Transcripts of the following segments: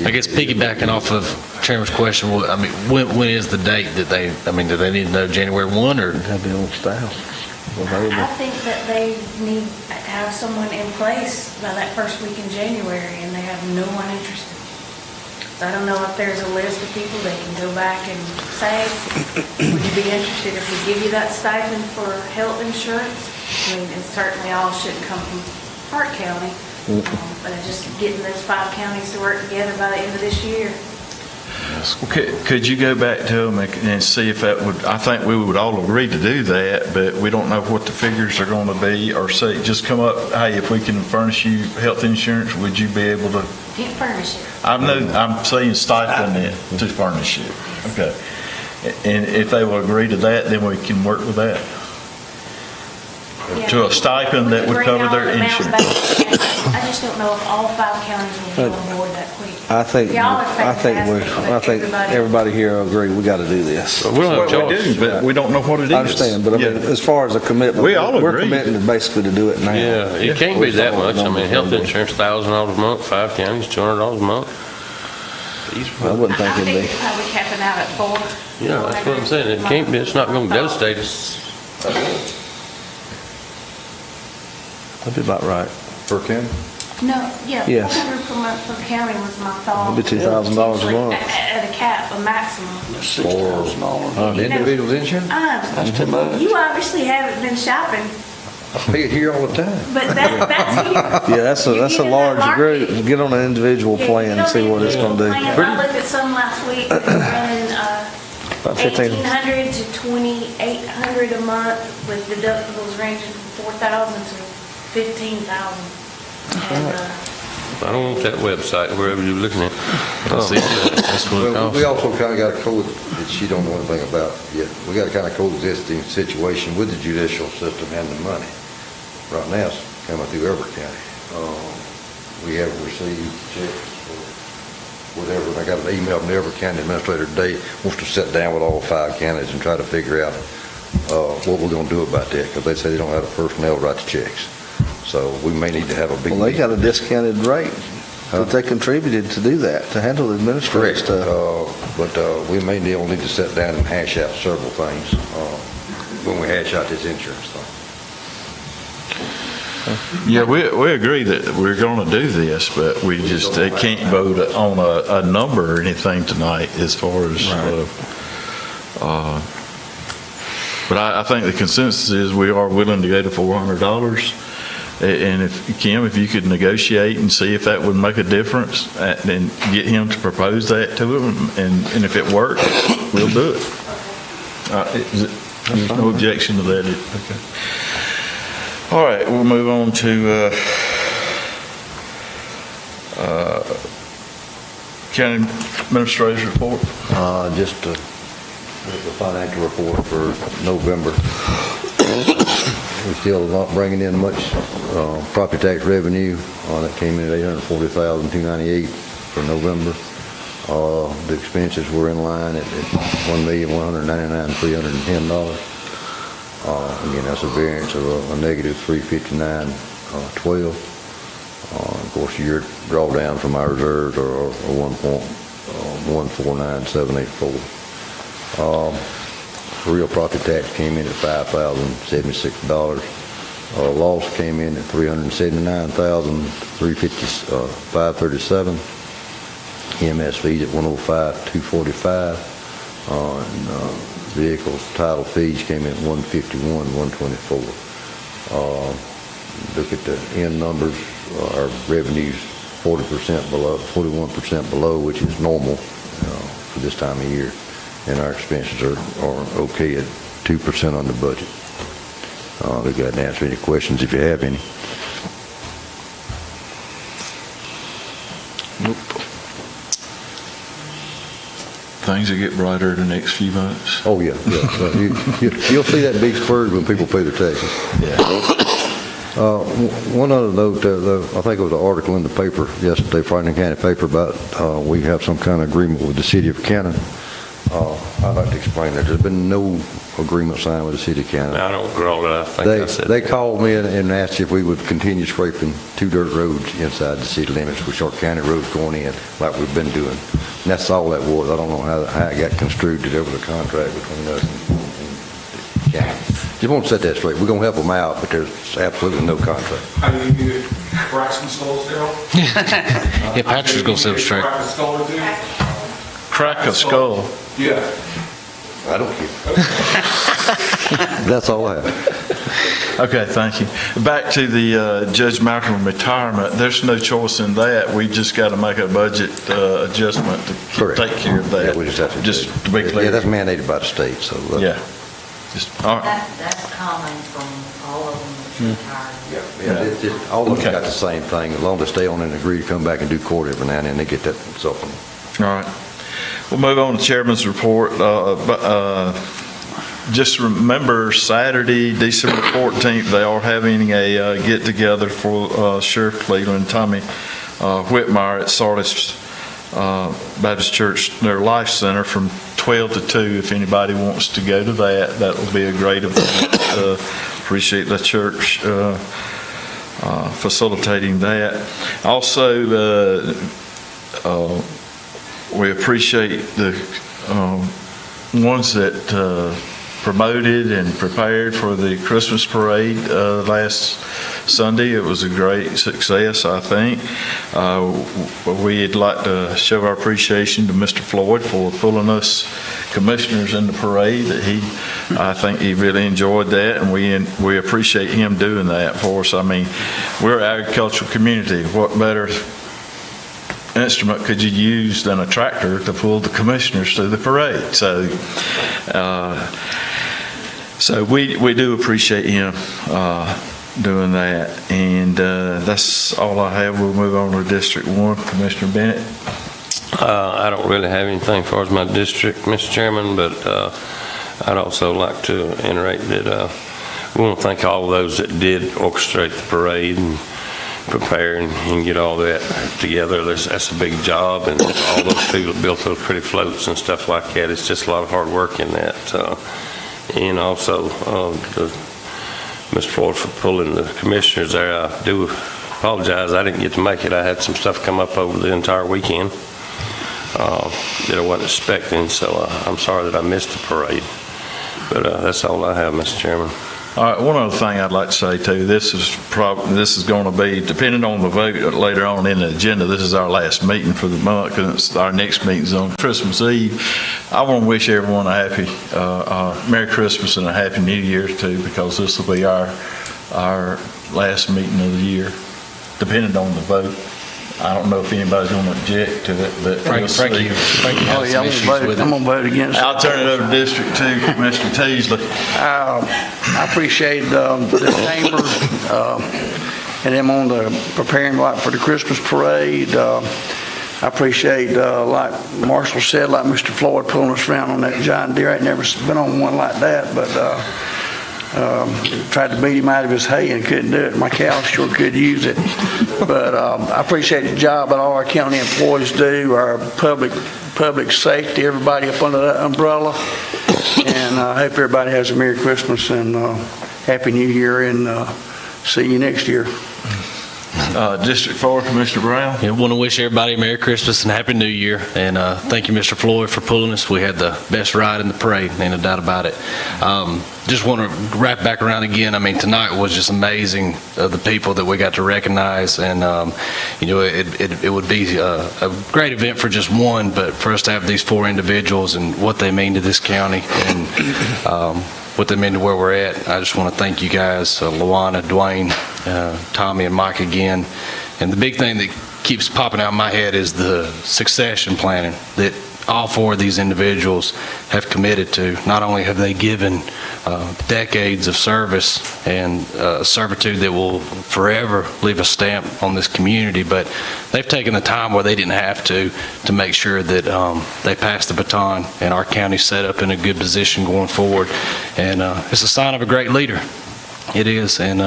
I guess piggybacking off of Chairman's question, I mean, when is the date that do they need to know January 1 or? Have the old staff I available. think that they need to have someone in place by that first week in January, and they have no one interested. So I don't know if there's a list of people they can go back and say, would you be interested if we give you that stipend for health insurance? I mean, it certainly all shouldn't come from Hart County, but it's just getting those 5 counties to work together by the end of this year. Could you go back to them and see if that would, I think we would all agree to do that, but we don't know what the figures are going to be, or say, just come up, hey, if we can furnish you health insurance, would you be able to? Can't furnish it. I'm saying stipend it to furnish it. Okay. And if they will agree to that, then we can work with that. Yeah. To a stipend that would cover their Bring all the amounts insurance. back. I just don't know if all 5 counties will be on board that quick. I think Y'all are fantastic, but everybody here will agree, we got to do this. We don't have a Well, we choice. do, but we don't know what it is. I understand, but I mean, Yeah. as far as a commitment, We all we're agree. committing basically to do it now. Yeah, it can't be that much. I mean, health insurance, $1,000 a month, 5 counties, $200 a month. I wouldn't think I it'd think be. it's probably capping out at 4. Yeah, that's what I'm saying. It can't be, it's not going to devastate us. That'd be about right. Per county? No, yeah, Yes. 400 per month per county was my thought. It'd be $2,000 a month. At a cap, a maximum. On the individual's insurance? That's too much. You obviously haven't been shopping, I pay it here all the time. but that's here. Yeah, that's You're a getting large that market. group. Get on an individual Yeah, plan and see what it's going to do. I looked at some last week, they're running About 15. 1,800 to 2,800 a month with deductibles ranging from 4,000 to 15,000. And, I don't want that website, wherever you're looking at. See, that's what it Well, we costs. also kind of got a code that she don't know anything about yet. We got a kind of coexisting situation with the judicial system and the money. Right now, it's coming through Everett County. We have received checks for whatever. I got an email from the Everett County Administrator today, wants to sit down with all 5 counties and try to figure out what we're going to do about that, because they say they don't have the personnel to write the checks. So we may need to have a big Well, they meeting. got a discounted rate that they contributed to do that, to handle the administrative Correct, stuff. but we may need to sit down and hash out several things when we hash out this insurance thing. Yeah, we agree that we're going to do this, but we just can't vote on a number or anything tonight as far as, but I think the consensus is we are willing to go to $400. And if, Kim, if you could negotiate and see if that would make a difference, then get him to propose that to him, and if it works, we'll do it. There's no objection to that. Okay. All right, we'll move on to county administrator's report. Just the financial report for November. We're still not bringing in much property tax revenue. That came in at $840,298 for November. The expenses were in line at $1,199,310. Again, that's a variance of a negative $359.12. Of course, your drawdown from our reserves are 1.149784. Real property tax came in at $5,076. Loss came in at $379,537. EMS fees at $105,245. Vehicles title fees came in at $151,124. Look at the end numbers. Our revenues 40% below, 41% below, which is normal for this time of year. And our expenses are okay at 2% on the budget. Be glad to answer any questions if you have any. Nope. Things will get brighter the next few months. Oh, yeah. You'll see that big spurt when people pay their taxes. Yeah. One other note, I think it was an article in the paper yesterday, Franklin County paper, about we have some kind of agreement with the city of Cannon. I'd like to explain that. There's been no agreement signed with the city county. I don't recall it, I think I said. They called me and asked if we would continue scraping 2 dirt roads inside the city limits, which are county roads going in, like we've been doing. And that's all that was. I don't know how it got construed that there was a contract between us and the county. Just want to set that straight. We're going to help them out, but there's absolutely no contract. How do you get crack some skulls, Daryl? Yeah, Patrick's gonna set up straight. Crack a skull or two? Crack a skull. Yeah. I don't care. That's all I have. Okay, thank you. Back to the Judge Malcolm retirement, there's no choice in that. We just got to make a budget adjustment to Correct. take care of that. Yeah, we just have to. Just to be clear. Yeah, that's mandated by the state, so. Yeah. Just, all right. That's common from all of them that's retired. Yeah, all of them Okay. got the same thing. As long as they stay on and agree to come back and do court every now and then, they get that supplement. All right. We'll move on to Chairman's report. Just remember, Saturday, December 14th, they are having a get-together for Sheriff Cleveland, Tommy Whitmire at Sardis Baptist Church, their Life Center, from 12 to 2. If anybody wants to go to that, that will be a great event. Appreciate the church facilitating that. Also, we appreciate the ones that promoted and prepared for the Christmas parade last Sunday. It was a great success, I think. We'd like to show our appreciation to Mr. Floyd for pulling us commissioners in the parade. I think he really enjoyed that, and we appreciate him doing that for us. I mean, we're an agricultural community. What better instrument could you use than a tractor to pull the commissioners through the parade? So we do appreciate him doing that, and that's all I have. We'll move on to District 1. Commissioner Bennett. I don't really have anything as far as my district, Mr. Chairman, but I'd also like to iterate that we want to thank all of those that did orchestrate the parade and prepare and get all that together. That's a big job, and all those people that built those pretty floats and stuff like that. It's just a lot of hard work in that. And also, Mr. Floyd for pulling the commissioners there. I do apologize, I didn't get to make it. I had some stuff come up over the entire weekend that I wasn't expecting, so I'm sorry that I missed the parade. But that's all I have, Mr. Chairman. All right, one other thing I'd like to say too, this is going to be, depending on the vote later on in the agenda, this is our last meeting for the month, because our next meeting's on Christmas Eve. I want to wish everyone a happy Merry Christmas and a Happy New Year too, because this will be our last meeting of the year, depending on the vote. I don't know if anybody's going to object to it, but we'll see. Frankie Oh, has yeah, some issues with I'm it. gonna vote against it. I'll turn it over to District 2, Commissioner Teasley. I appreciate the chamber and them on the preparing like for the Christmas parade. I appreciate, like Marshall said, like Mr. Floyd pulling us around on that John Deere. I ain't never been on one like that, but tried to beat him out of his hay and couldn't do it. My cows sure could use it. But I appreciate the job that all our county employees do, our public safety, everybody up under that umbrella. And I hope everybody has a Merry Christmas and Happy New Year, and see you next year. District 4, Commissioner Brown. I want to wish everybody a Merry Christmas and Happy New Year. And thank you, Mr. Floyd, for pulling us. We had the best ride in the parade, ain't no doubt about it. Just want to wrap back around again. I mean, tonight was just amazing, the people that we got to recognize. And, it would be a great event for just one, but for us to have these 4 individuals and what they mean to this county and what they mean to where we're at, I just want to thank you guys, Luana, Dwayne, Tommy, and Mike again. And the big thing that keeps popping out in my head is the succession planning that all 4 of these individuals have committed to. Not only have they given decades of service and servitude that will forever leave a stamp on this community, but they've taken the time where they didn't have to make sure that they pass the baton and our county's set up in a good position going forward. And it's a sign of a great leader. It is, and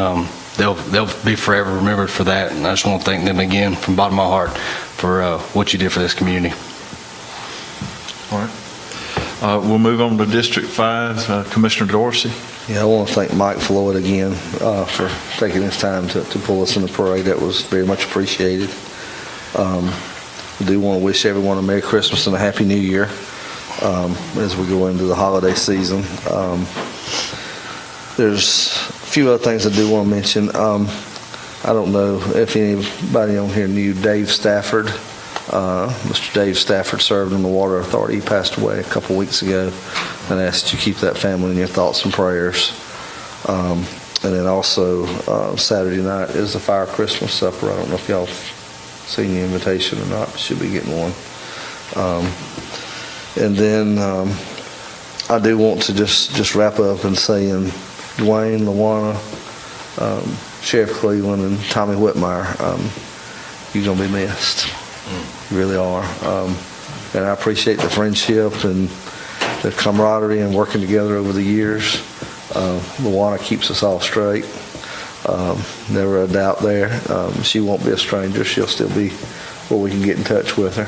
they'll be forever remembered for that. And I just want to thank them again from the bottom of my heart for what you did for this community. All right. We'll move on to District 5, Commissioner Dorsey. Yeah, I want to thank Mike Floyd again for taking his time to pull us in the parade. That was very much appreciated. I do want to wish everyone a Merry Christmas and a Happy New Year as we go into the holiday season. There's a few other things I do want to mention. I don't know if anybody on here knew Dave Stafford. Mr. Dave Stafford served on the Water Authority. He passed away a couple weeks ago, and I ask that you keep that family in your thoughts and prayers. And then also, Saturday night is the Fire Christmas Supper. I don't know if y'all seen the invitation or not, but should be getting one. And then I do want to just wrap up and saying, Dwayne, LaWanna, Sheriff Cleveland, and Tommy Whitmire, you're going to be missed. You really are. And I appreciate the friendship and the camaraderie and working together over the years. LaWanna keeps us all straight. Never a doubt there. She won't be a stranger. She'll still be where we can get in touch with her.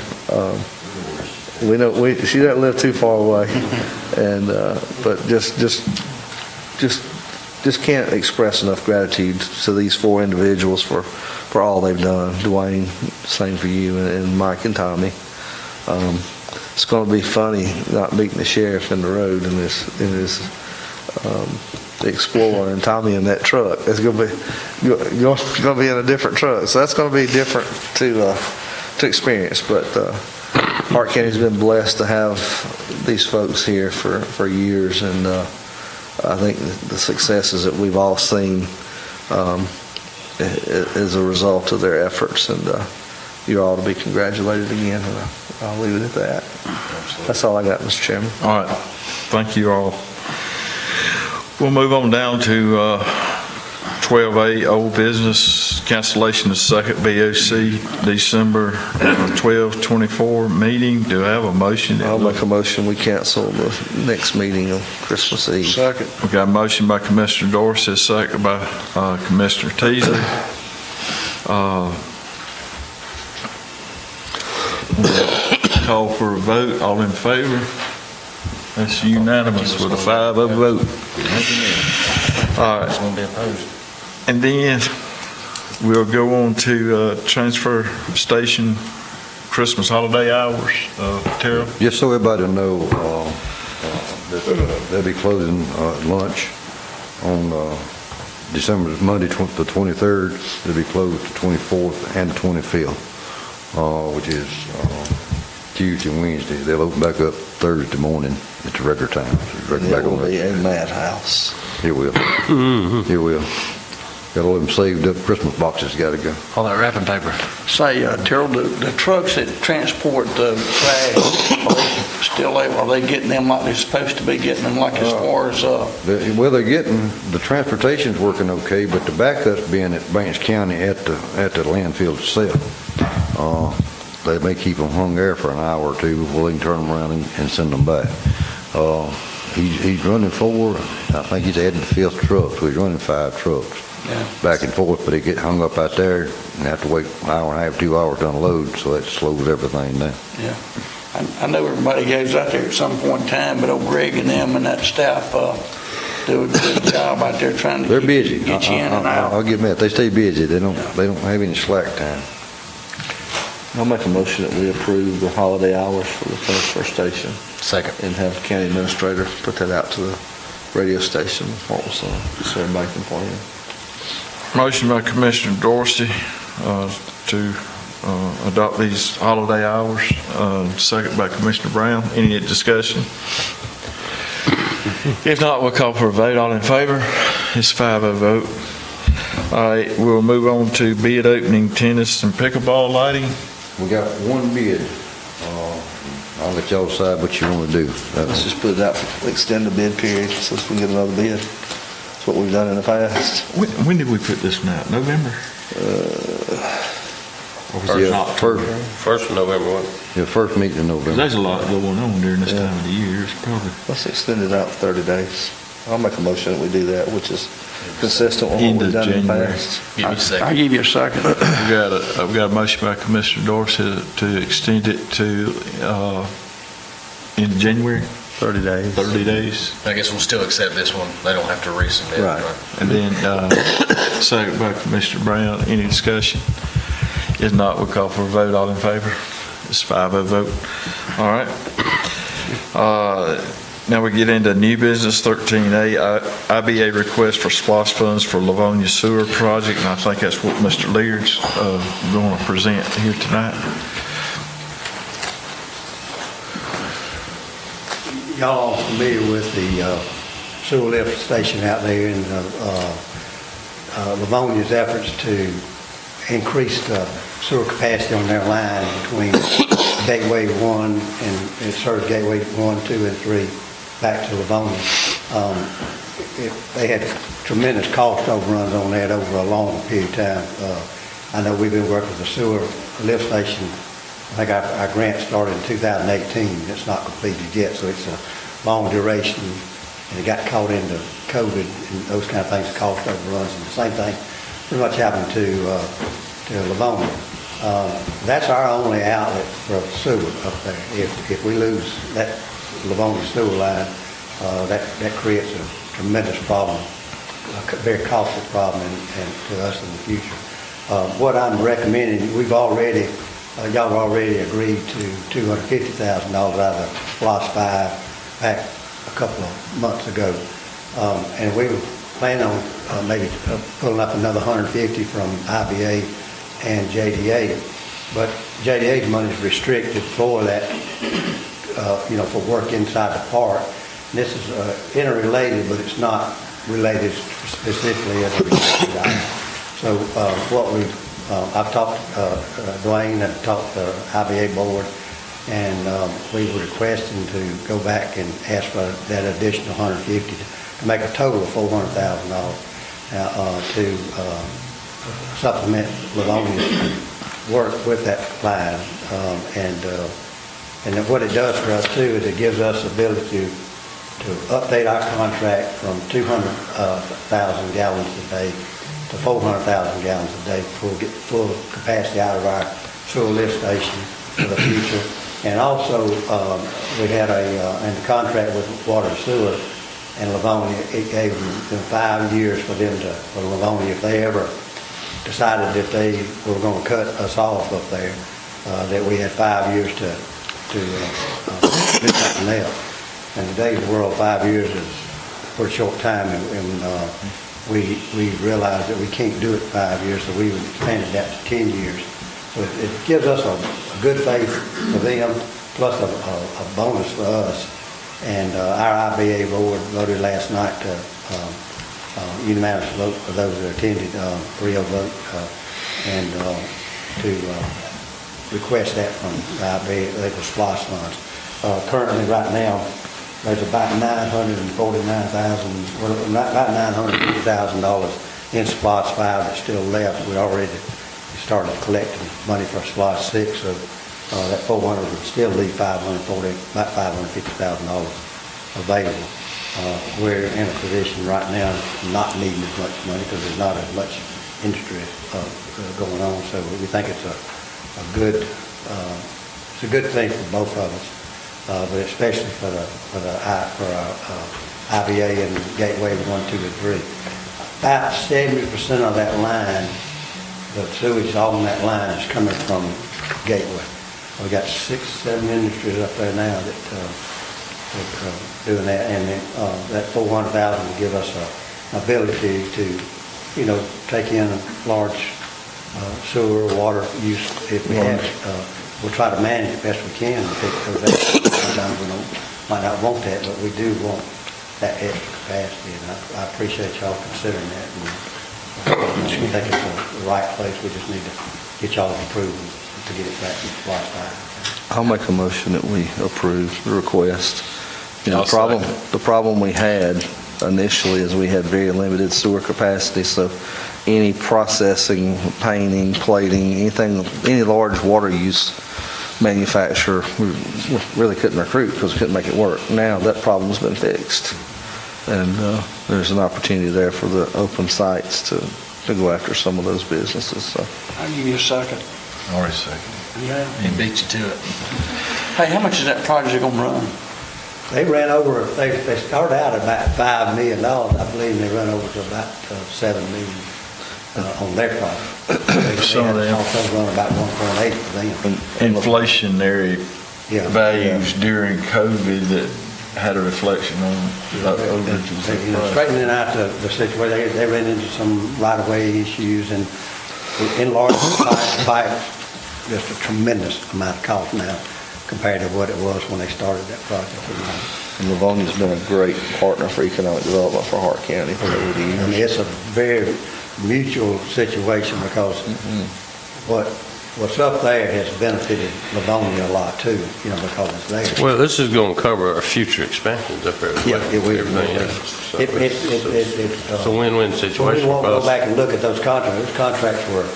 We know she doesn't live too far away, and but just can't express enough gratitude to these four individuals for all they've done. Dwayne, same for you, and Mike and Tommy. It's going to be funny not meeting the sheriff in the road in his Explorer, and Tommy in that truck. It's going to be in a different truck, so that's going to be different to experience. But Hart County's been blessed to have these folks here for years, and I think the successes that we've all seen is a result of their efforts, and you're all to be congratulated again. And I'll leave it at that. That's all I got, Mr. Chairman. All right, thank you all. We'll move on down to 12A, old business, cancellation of second BOC, December 12, 24 meeting. Do I have a motion? I'll make a motion, we cancel the next meeting on Christmas Eve. Second. We got a motion by Commissioner Dorsey, second by Commissioner Teasley. Call for a vote. All in favor? That's unanimous with a 5-0 vote. All right. And then we'll go on to transfer station Christmas holiday hours. Terrell? Just so everybody know, that they'll be closing lunch on Monday, the 23rd. They'll be closed the 24th and the 25th, which is Tuesday and Wednesday. They'll open back up Thursday morning at the regular time. So It back will on be a madhouse. It will. It will. Got all them saved up Christmas boxes got to go. All that wrapping paper. Say, Terrell, the trucks that transport the trash, are they still able, are they getting them like they're supposed to be getting them, like as far as, Well, they're getting, the transportation's working okay, but the backup's being at Banks County at the landfill itself. They may keep them hung there for an hour or two before they can turn them around and send them back. He's running 4, I think he's adding the 5th truck, so he's running 5 trucks. Yeah. Back and forth, but they get hung up out there and have to wait an hour and a half, 2 hours to unload, so that slows everything down. I know everybody goes out there at some point in time, but old Greg and them and that staff do a good job out there trying to They're busy. get you in and out. I'll give them that. They stay busy. They don't have any slack time. I'll make a motion that we approve the holiday hours for the transfer station Second. and have the county administrator put that out to the radio station, so everybody can plan. Motion by Commissioner Dorsey to adopt these holiday hours, second by Commissioner Brown. Any discussion? If not, we'll call for a vote. All in favor? It's 5-0 vote. All right, we'll move on to bid opening tennis and pickleball lighting. We got one bid. I'll let y'all decide what you want to do. Let's just put it out, extend the bid period, so we can get another bid. That's what we've done in the past. When did we put this one out? November? Or was it not? First of November, what? Yeah, first meeting in 'Cause November. there's a lot going on during this time of the year. It's probably Let's extend it out 30 days. I'll make a motion that we do that, which is consistent with what End we've of done in the January. past. Give me a I'll second. give you a second. I've got a motion by Commissioner Dorsey to extend it to in January. 30 days. 30 days. I guess we'll still accept this one. They don't have to resubmit. Right. And then, second by Commissioner Brown, any discussion? If not, we'll call for a vote. All in favor? It's 5-0 vote. All right. Now we get into new business, 13A, IBA request for SPOS funds for Livonia Sewer Project, and I think that's what Mr. Leard's going to present here tonight. Y'all are familiar with the sewer lift station out there and Livonia's efforts to increase the sewer capacity on their line between Gateway 1 and it serves Gateway 1, 2, and 3 back to Livonia. They had tremendous cost overruns on that over a long period of time. I know we've been working with the sewer lift station. I think our grant started in 2018. It's not completed yet, so it's a long duration. And it got caught into COVID and those kind of things, cost overruns. And the same thing pretty much happened to Livonia. That's our only outlet for sewer up there. If we lose that Livonia sewer line, that creates a tremendous problem, a very costly problem and to us in the future. What I'm recommending, y'all have already agreed to $250,000 out of SPOS 5 back a couple of months ago. And we were planning on maybe pulling up another 150 from IBA and JDA. But JDA's money is restricted for that, for work inside the park. And this is interrelated, but it's not related specifically as a restricted item. So I've talked to Dwayne, I've talked to the IBA board, and we were requesting to go back and ask for that additional 150 to make a total of $400,000 to supplement Livonia's work with that line. And what it does for us too is it gives us the ability to update our contract from 200,000 gallons a day to 400,000 gallons a day before we get full capacity out of our sewer lift station for the future. And also, we had in the contract with Water and Sewer and Livonia, it gave them 5 years for Livonia, if they ever decided that they were going to cut us off up there, that we had 5 years to do something else. In today's world, 5 years is a pretty short time, and we realized that we can't do it 5 years, so we expanded that to 10 years. So it gives us a good faith for them, plus a bonus for us. And our IBA board voted last night to unanimous vote for those that attended, 3-0 vote, and to request that from the IBA, they were SPOS funds. Currently, right now, there's about $950,000 in SPOS 5 that's still left. We already started collecting money for SPOS 6, so that 400 would still leave about $550,000 available. We're in a position right now not needing as much money because there's not as much industry going on. So we think it's a good thing for both of us. But especially for IBA and Gateway 1, 2, and 3. About 70% of that line, the sewage on that line is coming from Gateway. We got 6-7 industries up there now that doing that, and then, that 400,000 will give us an ability to, take in large sewer water use if we have. We'll try to manage it best we can and pick those out. Sometimes we might not want that, but we do want that extra capacity, and I appreciate y'all considering that. And, we think it's the right place. We just need to get y'all's approval to get it back in SPOS 5. I'll make a motion that we approve the request. I'll The problem we had initially is we had very limited sewer capacity, so any processing, painting, plating, any large water use manufacturer, we really couldn't recruit because we couldn't make it work. Now that problem's been fixed, and there's an opportunity there for the open sites to go after some of those businesses. So I'll give you a second. Already second. Yeah. He beat you to it. Hey, how much is that project gonna run? They ran over, they started out at about $5 million, I believe, and they run over to about $7 million on their project. Some of them. Also run about 1.8 for them. Inflationary Yeah. values during COVID that had a reflection on the overages. They, you know, straightening out the situation, they ran into some right-of-way issues and enlarged the pipe, just a tremendous amount of cost now compared to what it was when they started that project. And Livonia's been a great partner for economic development for Hart County over the I mean, years. it's a very mutual situation because what's up there has benefited Livonia a lot too, you know, because it's there. Well, this is going to cover our future expansions up there. Yeah, it will. Everything else. So It's a win-win When situation we for go us. back and look at those contracts were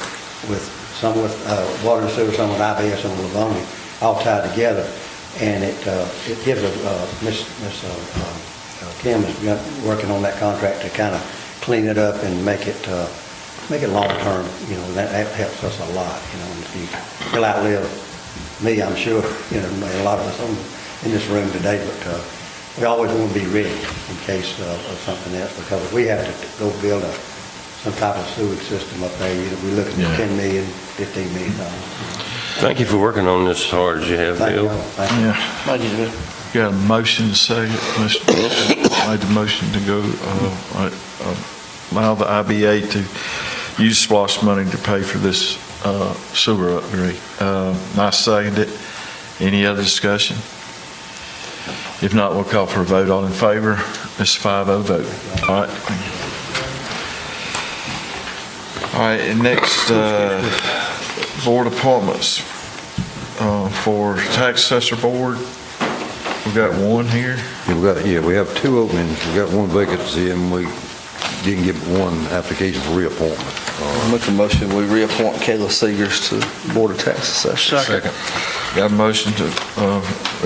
with, some with water and sewer, some with IBS and Livonia, all tied together. And it gives Miss Kim is working on that contract to kind of clean it up and make it long-term, you know, that helps us a lot, you know, in the future. He'll outlive me, I'm sure, you know, a lot of us in this room today, but we always want to be ready in case of something else, because if we have to go build some type of sewage system up there, you know, we're looking at $10 million, $15 million. Thank you for working on this as hard as you have, Thank you. Bill. Thank you. Yeah, Thank you, Bill. got a motion to say, Mr. made the motion to go, allow the IBA to use SPOS money to pay for this sewer upgrade. I second it. Any other discussion? If not, we'll call for a vote. All in favor? It's a 5-0 vote. All right. All right, and next, board appointments for tax assessor board. We've got one here. We have two openings. We got one vacancy and we didn't get one application for reappointment. I'll make a motion, we reappoint Kayla Seegers to Board of Tax Assessors. Second. Got a motion to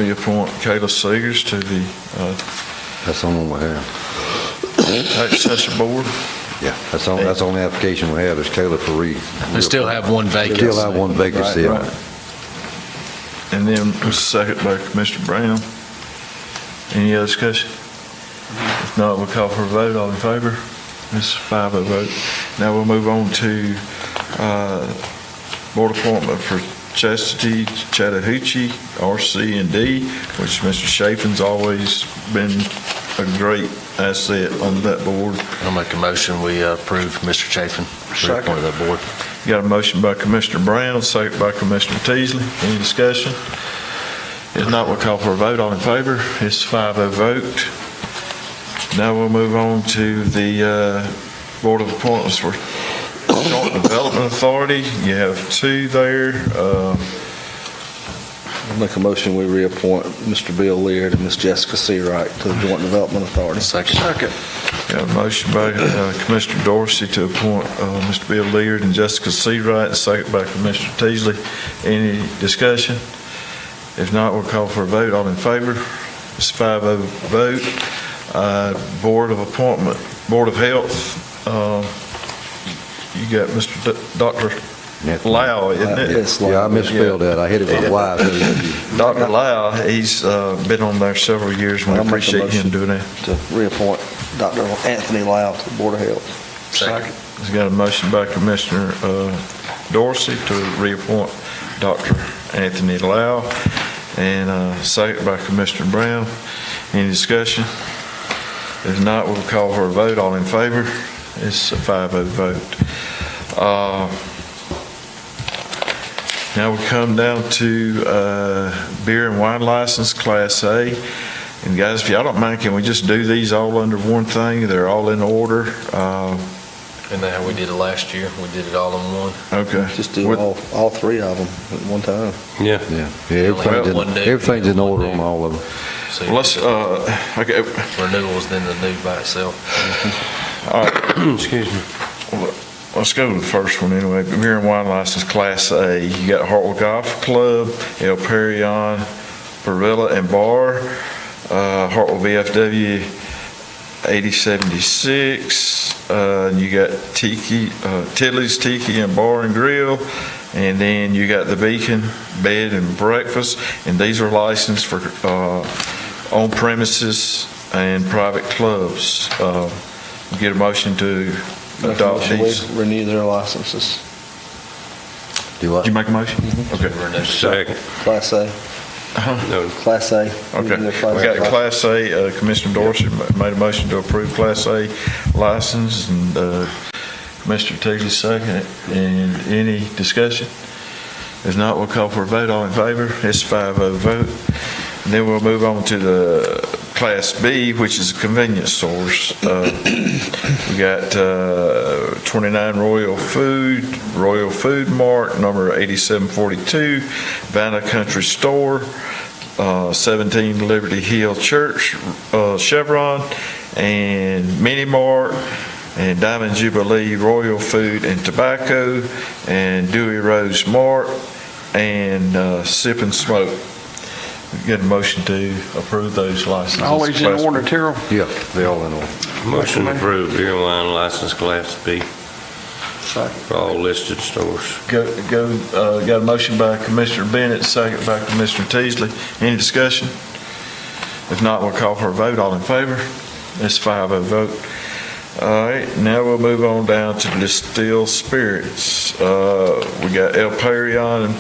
reappoint Kayla Seegers to the That's the only one we have. tax assessor board. Yeah, that's the only application we have is Kayla for We still have one vacancy. Still have one vacancy. Right. And then a second by Commissioner Brown. Any other discussion? If not, we'll call for a vote. All in favor? It's a 5-0 vote. Now we'll move on to board appointment for Chastity Chattahoochee, RC and D, which Mr. Chafin's always been a great asset on that board. I'll make a motion, we approve Mr. Chafin, reappoint to that board. Got a motion by Commissioner Brown, second by Commissioner Teasley. Any discussion? If not, we'll call for a vote. All in favor? It's a 5-0 vote. Now we'll move on to the Board of Appointments for Joint Development Authority. You have two there. I'll make a motion, we reappoint Mr. Bill Leard and Ms. Jessica Seawright to the Joint Development Authority. Second. Got a motion by Commissioner Dorsey to appoint Mr. Bill Leard and Jessica Seawright, second by Commissioner Teasley. Any discussion? If not, we'll call for a vote. All in favor? It's a 5-0 vote. Board of Appointment, Board of Health, you got Mr. Dr. Lau, isn't it? Yes, Yeah, I misspelled that. I hit it with Y. Dr. Lau, he's been on there several years. We I'll make a appreciate him motion doing that. To reappoint Dr. Anthony Lau to the Board of Health. Second. He's got a motion by Commissioner Dorsey to reappoint Dr. Anthony Lau, and a second by Commissioner Brown. Any discussion? If not, we'll call for a vote. All in favor? It's a 5-0 vote. Now we come down to beer and wine license, Class A. And guys, if y'all don't mind, can we just do these all under one thing? They're all in order. And then how we did it last year, we did it all in one. Okay. Just do all three of them at one time. Yeah. Everything's in order on all of them. So Well, let's, okay, renewals, then the new by itself. all right. Excuse me. Let's go to the first one anyway. Beer and wine license, Class A. You got Hartwell Golf Club, El Perion, Barilla and Bar, Hartwell VFW 8076. You got Tiddley's Tiki and Bar and Grill. And then you got the Beacon Bed and Breakfast. And these are licensed for on premises and private clubs. Get a motion to adopt Motion, these. we renew their licenses. Do what? Did you make a motion? Okay. Second. Class A. No, Class A. Okay, Renew their we Class got A. Class A, Commissioner Dorsey made a motion to approve Class A license, and Commissioner Teasley seconded. And any discussion? If not, we'll call for a vote. All in favor? It's 5-0 vote. And then we'll move on to the Class B, which is convenience stores. We got 29 Royal Food Mart, number 8742, Vanna Country Store, 17 Liberty Hill Church, Chevron, and Mini Mart, and Diamond Jubilee Royal Food and Tobacco, and Dewey Rose Mart, and Sip and Smoke. Get a motion to approve those licenses. All these in order, Terrell? Yeah, they all in order. motion approved, beer and wine license Class B Second. for all listed stores. Got a motion by Commissioner Bennett, second by Commissioner Teasley. Any discussion? If not, we'll call for a vote. All in favor? It's 5-0 vote. All right, now we'll move on down to the distilled spirits. We got El Parion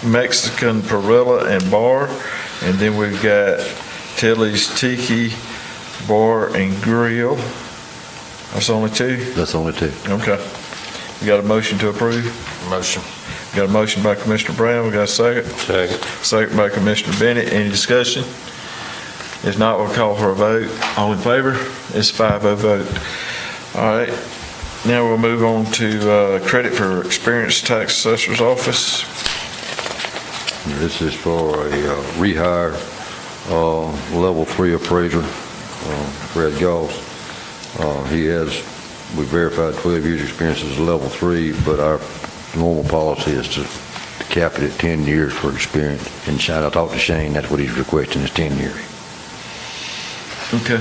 Mexican Perilla and Bar, and then we've got Tilly's Tiki Bar and Grill. That's only two? That's only two. Okay. We got a motion to approve? Motion. Got a motion by Commissioner Brown, we got a second? Second. Second by Commissioner Bennett, any discussion? If not, we'll call for a vote. All in favor? It's 5-0 vote. All right, now we'll move on to credit for experienced tax assessor's office. This is for a rehire, level 3 appraiser, Brad Goss. We verified 12 years experience as level 3, but our normal policy is to cap it at 10 years for experience. And I talked to Shane, that's what he's requesting is 10 years. Okay.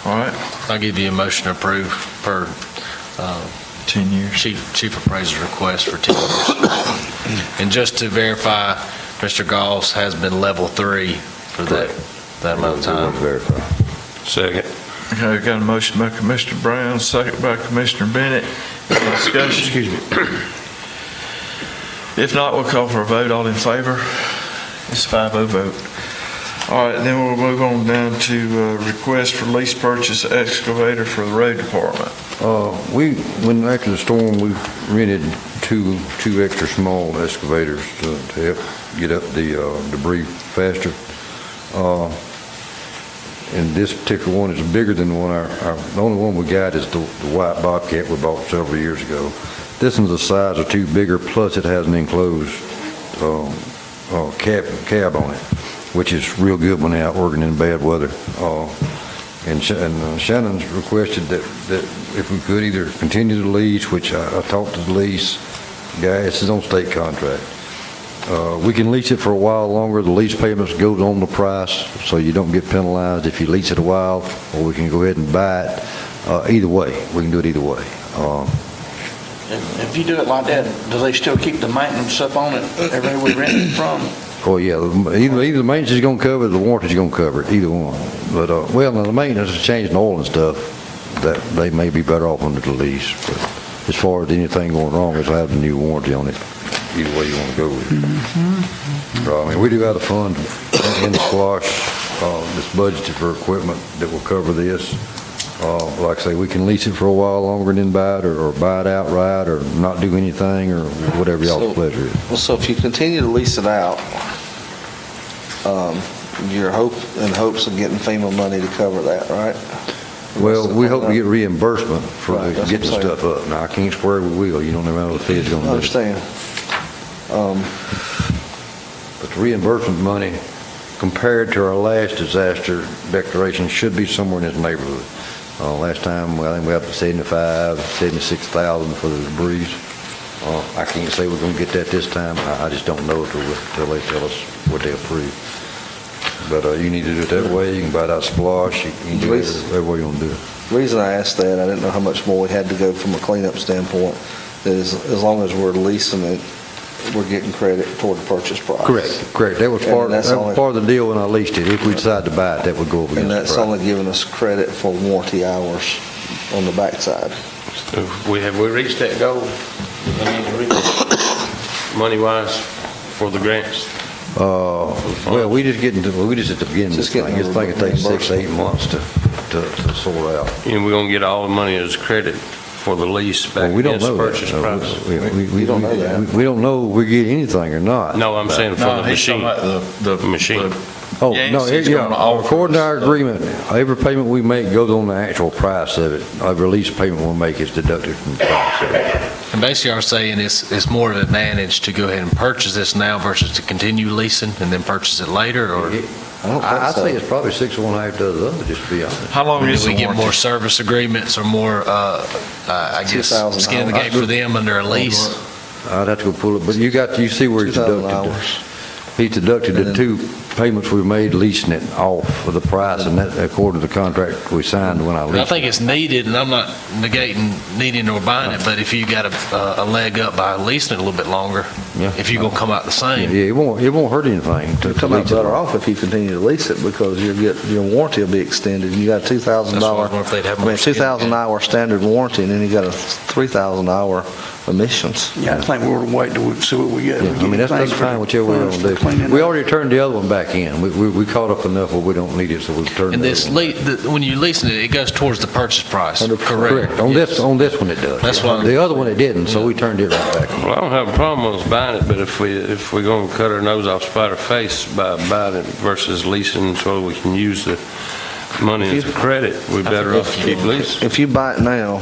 All right, I'll give you a motion to approve per 10 years. chief appraiser's request for 10 years. And just to verify, Mr. Goss has been level 3 for that amount of time. Verify. Second. Okay, we got a motion by Commissioner Brown, second by Commissioner Bennett. Any discussion? Excuse me. If not, we'll call for a vote. All in favor? It's 5-0 vote. All right, then we'll move on down to request for lease purchase excavator for the road department. After the storm, we rented two extra small excavators to help get up the debris faster. And this particular one is bigger than the one, the only one we got is the white Bobcat we bought several years ago. This one's the size of two bigger, plus it has an enclosed cab on it, which is real good when they're out working in bad weather. And Shannon's requested that if we could either continue the lease, which I talked to the lease guy, this is on state contract. We can lease it for a while longer. The lease payments goes on the price, so you don't get penalized if you lease it a while, or we can go ahead and buy it. Either way, we can do it either way. If you do it like that, do they still keep the maintenance up on it everywhere we rent it from? Oh, yeah, either the maintenance is going to cover it, the warranty's going to cover it, either one. But, now the maintenance is changing oil and stuff, that they may be better off under the lease. But as far as anything going wrong, is I have the new warranty on it, either way you want to go with it. I mean, we do have a fund in the squash that's budgeted for equipment that will cover this. Like I say, we can lease it for a while longer and then buy it, or buy it outright, or not do anything, or whatever y'all's pleasure is. Well, so if you continue to lease it out, you're in hopes of getting FEMA money to cover that, right? Well, we hope to get reimbursement for Right, that's getting the what I'm stuff up. Now, I can't swear we will. You don't know how the Fed's going I to do it. understand. But the reimbursement money, compared to our last disaster declaration, should be somewhere in this neighborhood. Last time, I think we got to 76,000 for the debris. I can't say we're going to get that this time. I just don't know until they tell us what they approve. But you need to do it that way. You can buy it out splosh. You can do it every way you want to do it. The reason I asked that, I didn't know how much more we had to go from a cleanup standpoint, that as long as we're leasing it, we're getting credit toward the purchase price. Correct. That was And part, that's that was only- part of the deal when I leased it. If we decide to buy it, that would go up And against that's the price. only giving us credit for warranty hours on the backside. Have we reached that goal? Money-wise for the grants? Well, we just at the beginning of this Just getting thing. This thing will take 6 to 8 reimbursement. months to sort out. And we're gonna get all the money as credit for the lease back Well, we don't against the know that. purchase price? We don't know that. We don't know if we get anything or not. No, I'm saying for No, the he's talking machine. about the Machine. Oh, no, Yancey's yeah, gonna offer according to our us agreement, every payment we make goes on the actual price of it. Every lease payment we make is deducted from the price of it. And basically, are saying it's more of an advantage to go ahead and purchase this now versus to continue leasing and then purchase it later, or I'd say it's probably 6 of one, half dozen of the other, just to be honest. How long do is the we get more warranty? service agreements or more, I guess, 2,000 skin in the game for them under a lease? I'd have to go pull it, but you see where he's 2,000 deducted. hours. He deducted And the then- 2 payments we made leasing it off of the price, and that according to the contract we signed when I I leased think it. it's needed, and I'm not negating needing or buying it, but if you got a leg up by leasing it a little bit longer, Yeah. if you're gonna come out the Yeah, same. it won't hurt anything to You'll come out lease it. better off if you continue to lease it because your warranty will be extended. You got a $2,000, That's what I was wondering if they'd have I mean, more skin in the 2,000 hour standard warranty, and then you got a 3,000 hour emissions. Yeah, I think we're gonna wait till we see what we get. Yeah, I mean, that's fine, whichever way we want to do. We already turned the other one back in. We caught up enough where we don't need it, so we've turned And the this, other one. when you're leasing it, it goes towards the purchase price, 100%. Correct. On this one it does. That's what I'm- The other one it didn't, so we turned it right back. Well, I don't have a problem with us buying it, but if we're gonna cut our nose off spider face by buying it versus leasing so we can use the money as a credit, we better off keep leasing. If you buy it now,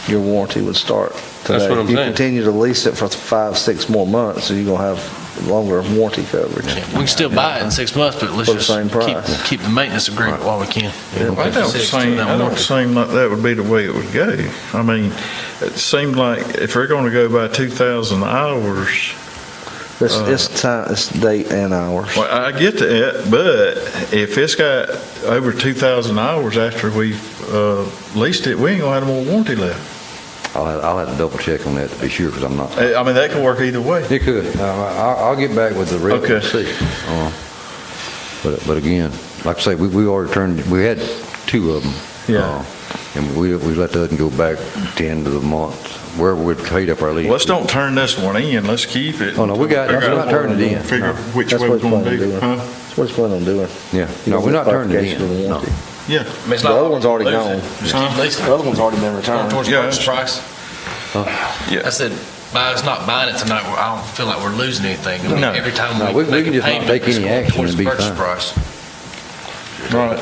your warranty would start today. That's what I'm If you saying. continue to lease it for 5, 6 more months, so you're going to have longer warranty coverage. We can still buy it in 6 months, but let's For the just same price. keep the maintenance agreement while we can. I don't seem like that would be the way it would go. I mean, it seemed like if they're going to go by 2,000 hours, It's date and hours. well, I get that, but if it's got over 2,000 hours after we've leased it, we ain't gonna have no more warranty left. I'll have to double check on that to be sure, because I'm not. I mean, that could work either way. It could. I'll get back with the rest and Okay. see. But again, like I say, we already turned, we had 2 of them. Yeah. And we let the other one go back at the end of the month, wherever we'd paid up our lease. Let's don't turn this one in, let's keep it. Oh, no, we got it. Figure We're out- not turning it in. Figure No. which That's way what we're it's gonna planning do. on doing. Huh? That's what it's planning on doing. Yeah, You no, don't we're get not turning it clarification of the in. No. warranty. Yeah. I mean, it's The not other like one's already we're gone. losing. Just keep leasing. The other one's already been Going returned. towards the Yeah, purchase price. Yeah. I said, by us not buying it tonight, I don't feel like we're losing anything. I mean, No. every time No, we we make can a just not payment, take it's any going action towards and the be purchase fine. price. Right.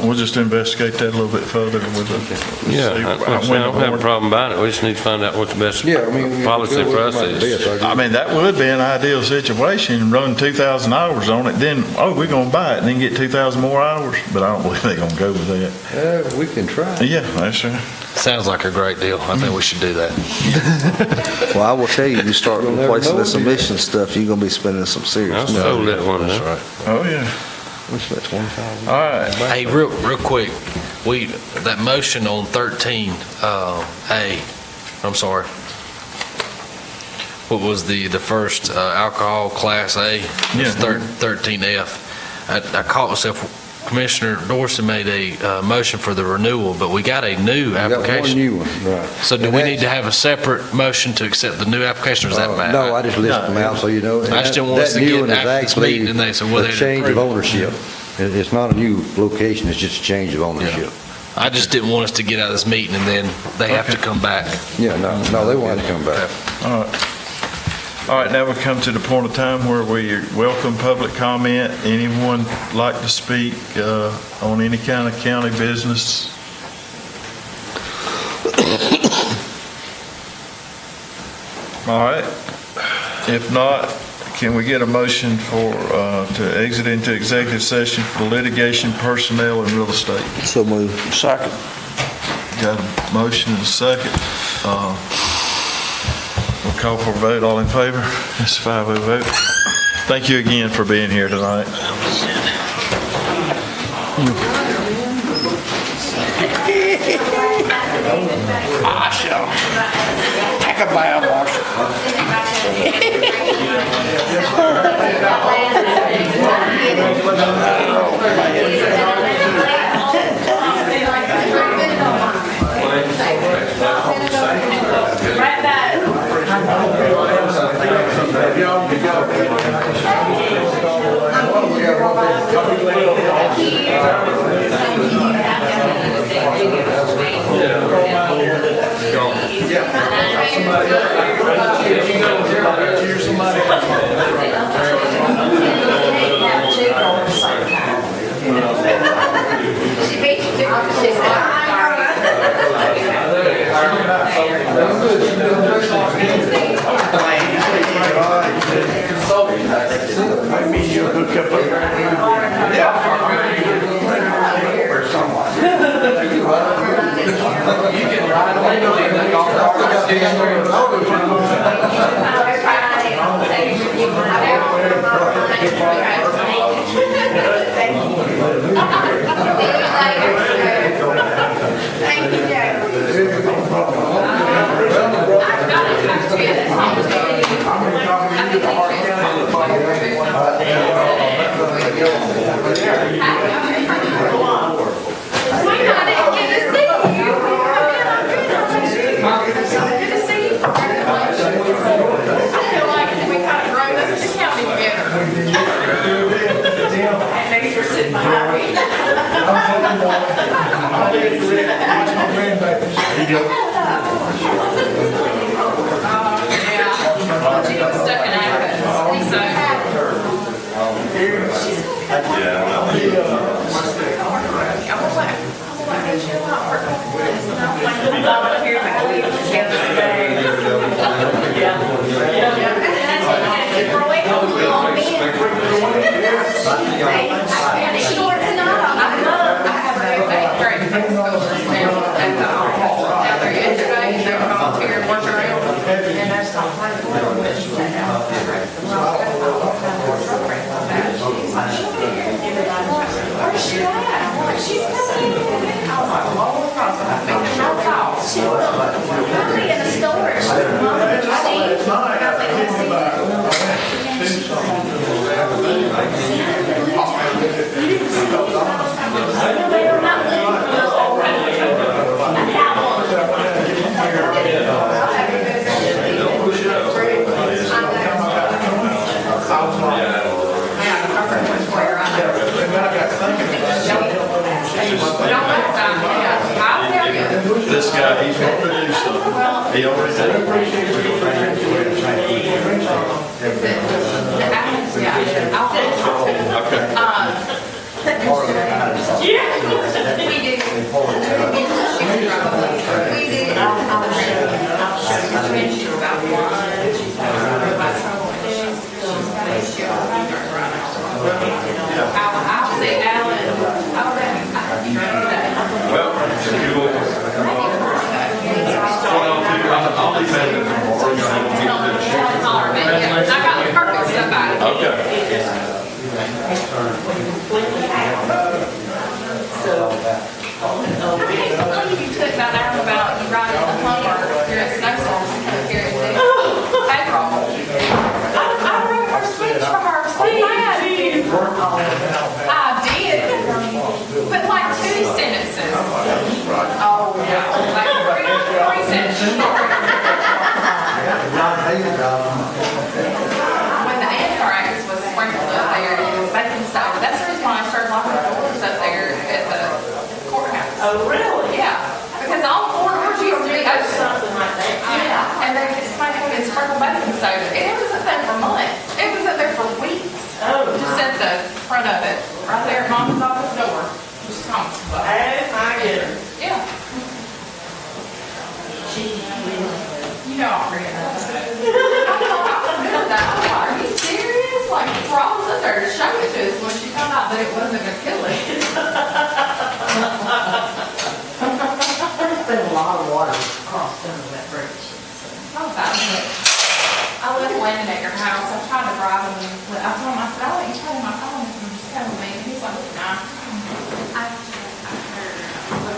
We'll just investigate that a little bit further with the. Yeah, see I when the don't have a board- problem buying it, we just need to find out what the best Yeah, I mean. policy for us is. I mean, that would be an ideal situation, run 2,000 hours on it, then, oh, we're gonna buy it, and then get 2,000 more hours, but I don't believe they're gonna go with that. We can try. Yeah, that's right. Sounds like a great deal. I think we should do that. Well, I will tell you, you start You'll never replacing know, this do you? emission stuff, you're going to be spending some I serious money. sold that one, That's huh? right. Oh, yeah. We spent 25. All right. Hey, real quick, that motion on 13, A, I'm sorry. What was the first, alcohol class A? It's Yeah. 13F. I caught myself, Commissioner Dorsey made a motion for the renewal, but we got a new We got one application. new one, right. So do And we that's- need to have a separate motion to accept the new application, or does that matter? No, I just listed them out, so you know. I just didn't want us That to new get one is after this actually meeting and they say, well, a they change of approved it. ownership. It's not a new location, it's just a change of ownership. I just didn't want us to get out of this meeting and then they have to come back. Yeah, no, they want to come back. All right. All right, now we come to the point of time where we welcome public comment. Anyone like to speak on any kind of county business? All right. If not, can we get a motion for, to exit into executive session for litigation, personnel, and real estate? So move. Second. Got a motion and a second. We'll call for a vote. All in favor? It's a 5-0 vote. Thank you again for being here tonight. I shall. Take a bow, Marshall. Right back. Maybe you'll hook up or someone. This guy, he's going to do something. He already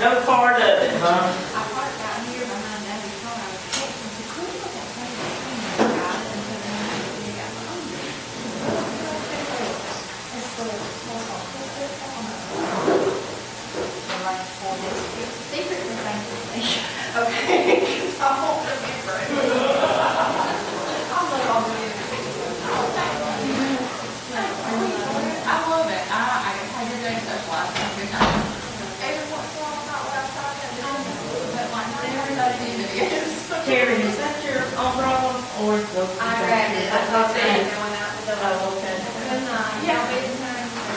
No part of it, huh? I parked out here behind Daddy's car. I was texting, could you look Or the. I grabbed it, I thought they were going out the door. Oh, okay. Good night. Yeah, but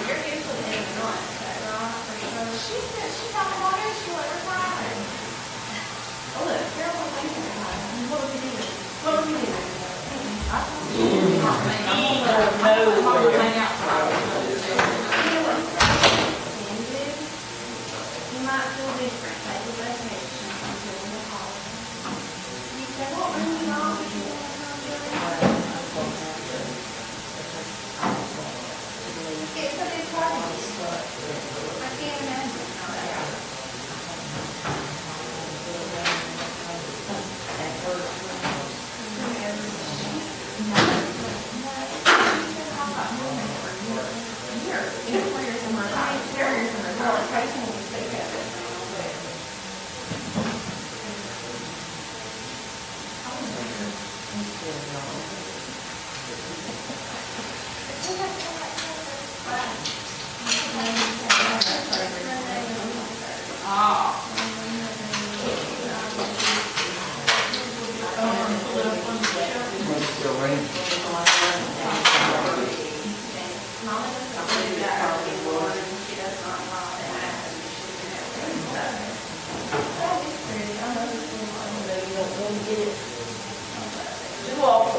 you're usually in the night, is that right? For sure. She said she got the water, she let her cry. Oh, look, Carol was like, what are we doing? What are we doing? I thought she didn't hang out. You might feel different, take a vacation until the holiday. You said, what, when you know, you want to come do it? It's a big party. I can't imagine how that.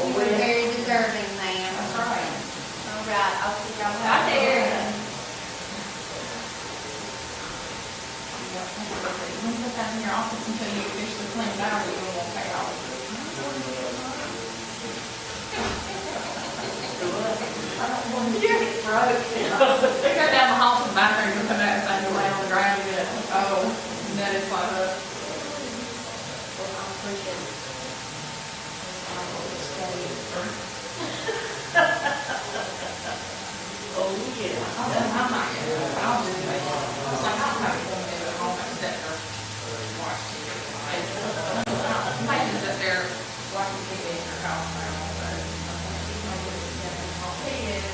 You were very deserving, ma'am. That's right. All right, I'll see y'all out there. You put that in your office until you officially clean it out, or you won't pay off. You're broke. Go down the hall to the bathroom and put that thing away on the ground and get, oh, that is like a. Oh, yeah. I'm not gonna, I'll just make it. It's like, I'll have it going at home and sit there, watch TV. Maybe sit there watching TV in your house now, but. He is.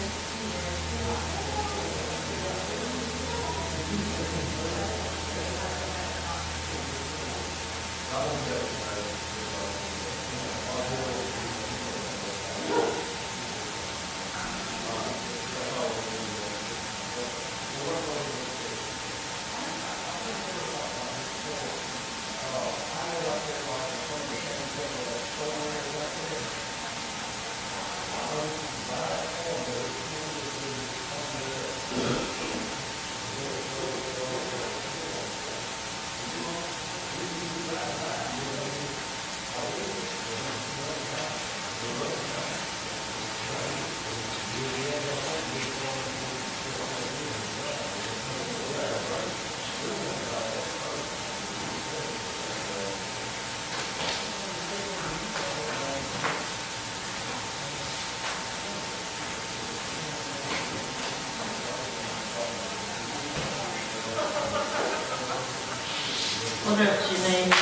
What else you need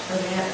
for that?